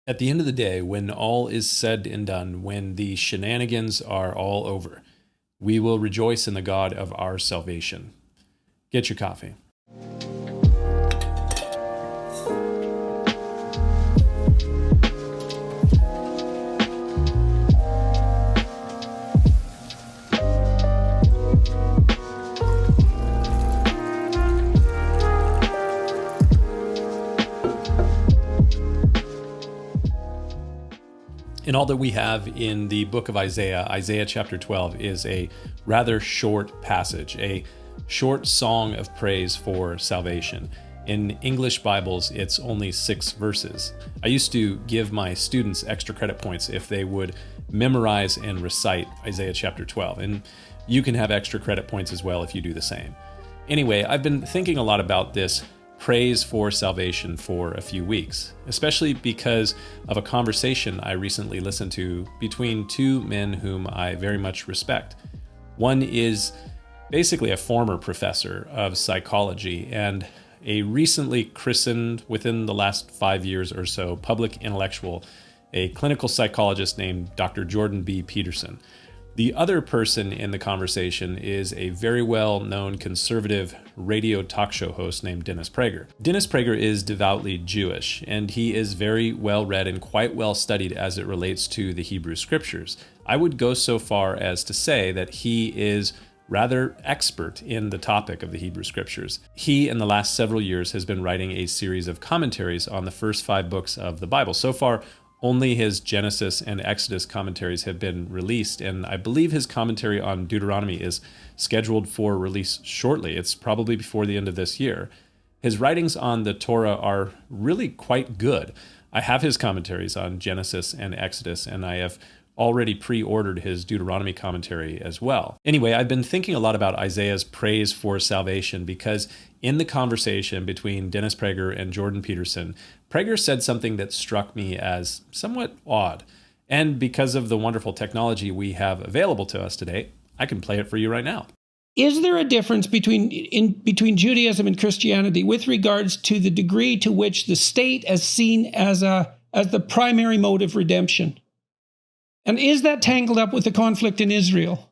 At the end of the day, when all is said and done, when the shenanigans are all over, we will rejoice in the God of our salvation. Get your coffee. And all that we have in the book of Isaiah, Isaiah chapter 12, is a rather short passage, a short song of praise for salvation. In English Bibles, it's only 6 verses. I used to give my students extra credit points if they would memorize and recite Isaiah chapter 12. And you can have extra credit points as well if you do the same. Anyway, I've been thinking a lot about this praise for salvation for a few weeks, especially because of a conversation I recently listened to between 2 men whom I very much respect. One is basically a former professor of psychology and a recently christened, within the last 5 years or so, public intellectual, a clinical psychologist named Dr. Jordan B. Peterson. The other person in the conversation is a very well-known conservative radio talk show host named Dennis Prager. Dennis Prager is devoutly Jewish, and he is very well-read and quite well-studied as it relates to the Hebrew Scriptures. I would go so far as to say that he is rather expert in the topic of the Hebrew Scriptures. He, in the last several years, has been writing a series of commentaries on the first 5 books of the Bible. So far, only his Genesis and Exodus commentaries have been released, and I believe his commentary on Deuteronomy is scheduled for release shortly. It's probably before the end of this year. His writings on the Torah are really quite good. I have his commentaries on Genesis and Exodus, and I have already pre-ordered his Deuteronomy commentary as well. Anyway, I've been thinking a lot about Isaiah's praise for salvation because in the conversation between Dennis Prager and Jordan Peterson, Prager said something that struck me as somewhat odd. And because of the wonderful technology we have available to us today, I can play it for you right now. Is there a difference between Judaism and Christianity with regards to the degree to which the state is seen as the primary mode of redemption? And is that tangled up with the conflict in Israel?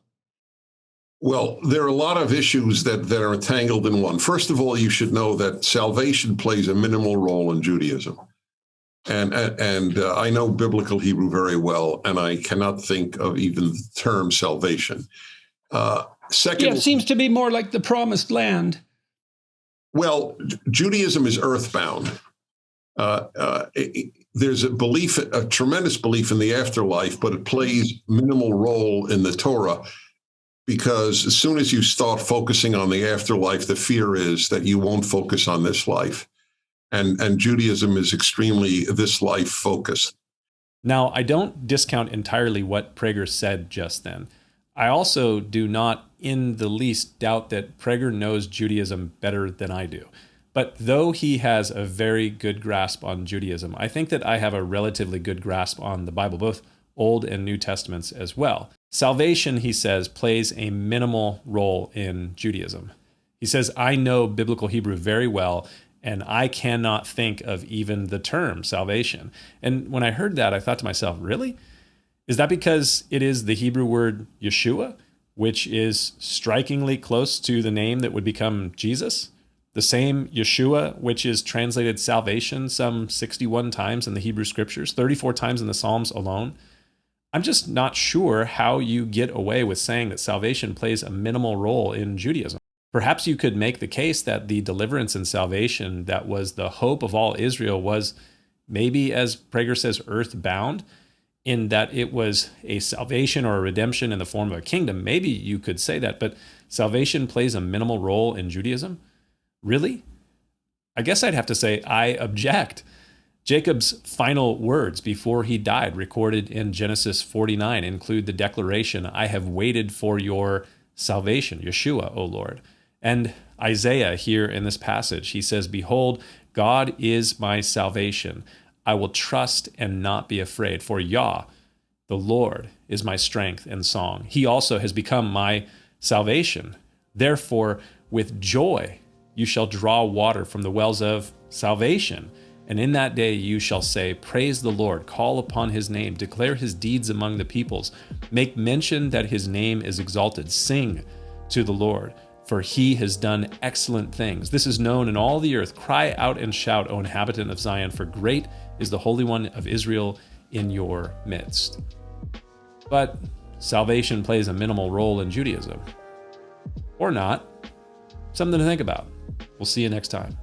Well, there are a lot of issues that are entangled in one. First of all, you should know that salvation plays a minimal role in Judaism. And I know biblical Hebrew very well, and I cannot think of even the term salvation. Second, it seems to be more like the promised land. Well, Judaism is earthbound. There's a tremendous belief in the afterlife, but it plays minimal role in the Torah because as soon as you start focusing on the afterlife, the fear is that you won't focus on this life. And Judaism is extremely this life focused. Now, I don't discount entirely what Prager said just then. I also do not in the least doubt that Prager knows Judaism better than I do. But though he has a very good grasp on Judaism, I think that I have a relatively good grasp on the Bible, both Old and New Testaments as well. Salvation, he says, plays a minimal role in Judaism. He says, I know biblical Hebrew very well, and I cannot think of even the term salvation. And when I heard that, I thought to myself, really? Is that because it is the Hebrew word Yeshua, which is strikingly close to the name that would become Jesus? The same Yeshua, which is translated salvation some 61 times in the Hebrew Scriptures, 34 times in the Psalms alone. I'm just not sure how you get away with saying that salvation plays a minimal role in Judaism. Perhaps you could make the case that the deliverance and salvation that was the hope of all Israel was maybe, as Prager says, earthbound, in that it was a salvation or a redemption in the form of a kingdom. Maybe you could say that, but salvation plays a minimal role in Judaism? Really? I guess I'd have to say I object. Jacob's final words before he died, recorded in Genesis 49, include the declaration, I have waited for your salvation, Yeshua, O Lord. And Isaiah here in this passage, he says, behold, God is my salvation. I will trust and not be afraid, for Yah, the Lord, is my strength and song. He also has become my salvation. Therefore, with joy, you shall draw water from the wells of salvation. And in that day you shall say, praise the Lord, call upon his name, declare his deeds among the peoples, make mention that his name is exalted, sing to the Lord, for he has done excellent things. This is known in all the earth. Cry out and shout, O inhabitant of Zion, for great is the Holy One of Israel in your midst. But salvation plays a minimal role in Judaism. Or not. Something to think about. We'll see you next time.